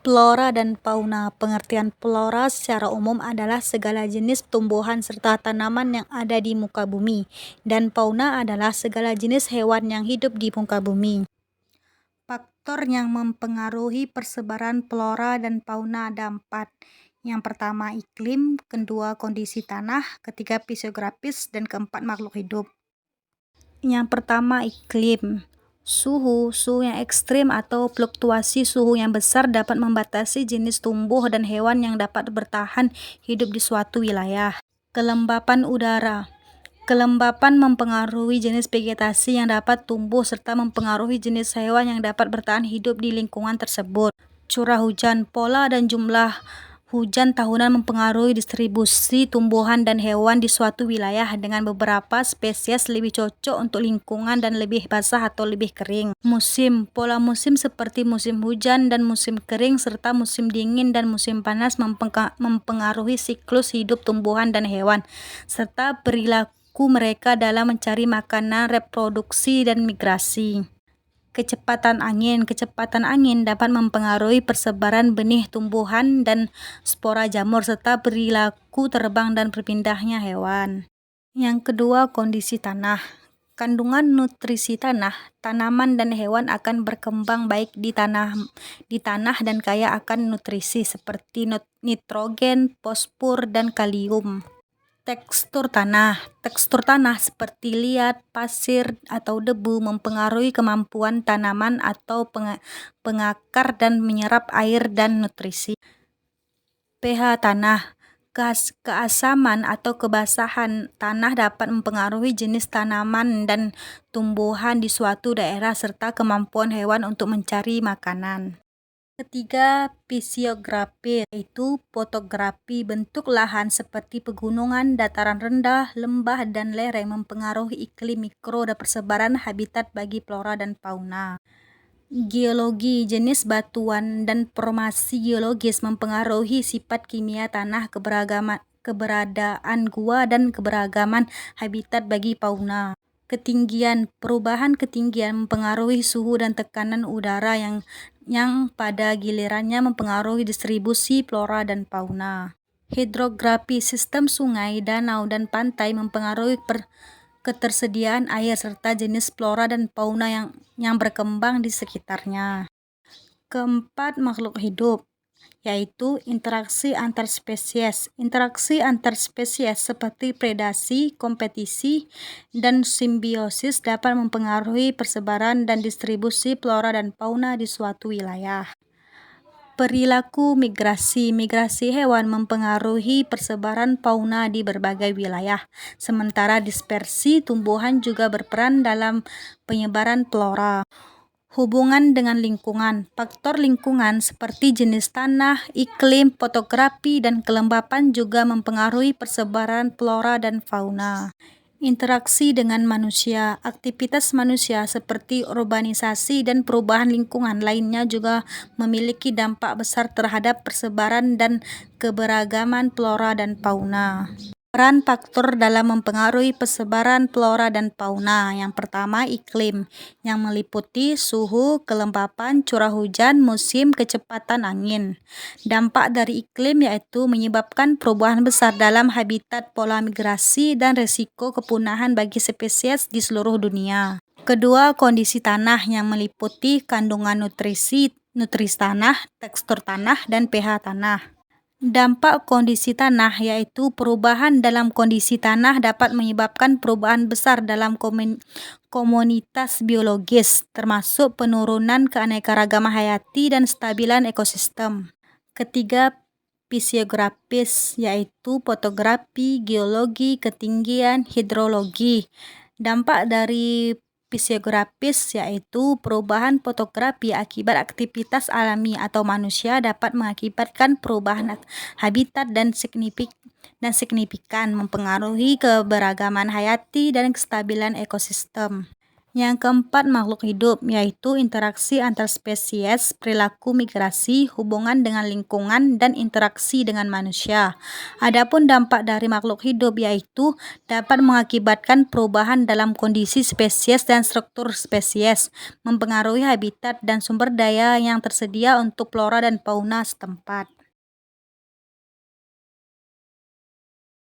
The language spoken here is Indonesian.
Flora dan fauna. Pengertian flora secara umum adalah segala jenis tumbuhan serta tanaman yang ada di muka bumi, dan fauna adalah segala jenis hewan yang hidup di muka bumi. Faktor yang mempengaruhi persebaran flora dan fauna ada 4. Yang pertama iklim, kedua kondisi tanah, ketiga fisiografis, dan keempat makhluk hidup. Yang pertama iklim. Suhu yang ekstrim atau fluktuasi suhu yang besar dapat membatasi jenis tumbuh dan hewan yang dapat bertahan hidup di suatu wilayah. Kelembapan udara. Kelembapan mempengaruhi jenis vegetasi yang dapat tumbuh serta mempengaruhi jenis hewan yang dapat bertahan hidup di lingkungan tersebut. Curah hujan. Pola dan jumlah hujan tahunan mempengaruhi distribusi tumbuhan dan hewan di suatu wilayah, dengan beberapa spesies lebih cocok untuk lingkungan dan lebih basah atau lebih kering. Musim. Pola musim seperti musim hujan dan musim kering serta musim dingin dan musim panas mempengaruhi siklus hidup tumbuhan dan hewan serta perilaku mereka dalam mencari makanan, reproduksi, dan migrasi. Kecepatan angin. Kecepatan angin dapat mempengaruhi persebaran benih tumbuhan dan spora jamur serta perilaku terbang dan berpindahnya hewan. Yang kedua, kondisi tanah. Kandungan nutrisi tanah. Tanaman dan hewan akan berkembang baik di tanah dan kaya akan nutrisi seperti nitrogen, fosfor, dan kalium. Tekstur tanah. Tekstur tanah seperti liat, pasir, atau debu mempengaruhi kemampuan tanaman atau pengakar dan menyerap air dan nutrisi. pH tanah. Keasaman atau kebasahan tanah dapat mempengaruhi jenis tanaman dan tumbuhan di suatu daerah serta kemampuan hewan untuk mencari makanan. Ketiga, fisiografi, yaitu fotografi bentuk lahan seperti pegunungan, dataran rendah, lembah, dan lereng mempengaruhi iklim mikro dan persebaran habitat bagi flora dan fauna. Geologi, jenis batuan dan formasi geologis mempengaruhi sifat kimia tanah, keberadaan gua, dan keberagaman habitat bagi fauna. Ketinggian. Perubahan ketinggian mempengaruhi suhu dan tekanan udara yang pada gilirannya mempengaruhi distribusi flora dan fauna. Hidrografi. Sistem sungai, danau, dan pantai mempengaruhi ketersediaan air serta jenis flora dan fauna yang berkembang di sekitarnya. Keempat, makhluk hidup, yaitu interaksi antar spesies. Interaksi antar spesies seperti predasi, kompetisi, dan simbiosis dapat mempengaruhi persebaran dan distribusi flora dan fauna di suatu wilayah. Perilaku migrasi. Migrasi hewan mempengaruhi persebaran fauna di berbagai wilayah, sementara dispersi tumbuhan juga berperan dalam penyebaran flora. Hubungan dengan lingkungan. Faktor lingkungan seperti jenis tanah, iklim, fotografi, dan kelembapan juga mempengaruhi persebaran flora dan fauna. Interaksi dengan manusia. Aktivitas manusia seperti urbanisasi dan perubahan lingkungan lainnya juga memiliki dampak besar terhadap persebaran dan keberagaman flora dan fauna. Peran faktor dalam mempengaruhi persebaran flora dan fauna. Yang pertama, iklim, yang meliputi suhu, kelembapan, curah hujan, musim, kecepatan angin. Dampak dari iklim yaitu menyebabkan perubahan besar dalam habitat, pola migrasi, dan resiko kepunahan bagi spesies di seluruh dunia. Kedua, kondisi tanah, yang meliputi kandungan nutrisi tanah, tekstur tanah, dan pH tanah. Dampak kondisi tanah yaitu perubahan dalam kondisi tanah dapat menyebabkan perubahan besar dalam komunitas biologis, termasuk penurunan keanekaragaman hayati dan stabilan ekosistem. Ketiga, fisiografis, yaitu fotografi, geologi, ketinggian, hidrologi. Dampak dari fisiografis yaitu perubahan fotografi akibat aktivitas alami atau manusia dapat mengakibatkan perubahan habitat dan signifikan mempengaruhi keberagaman hayati dan kestabilan ekosistem. Yang keempat, makhluk hidup, yaitu interaksi antar spesies, perilaku migrasi, hubungan dengan lingkungan, dan interaksi dengan manusia. Adapun dampak dari makhluk hidup, yaitu dapat mengakibatkan perubahan dalam kondisi spesies dan struktur spesies, mempengaruhi habitat dan sumber daya yang tersedia untuk flora dan fauna setempat.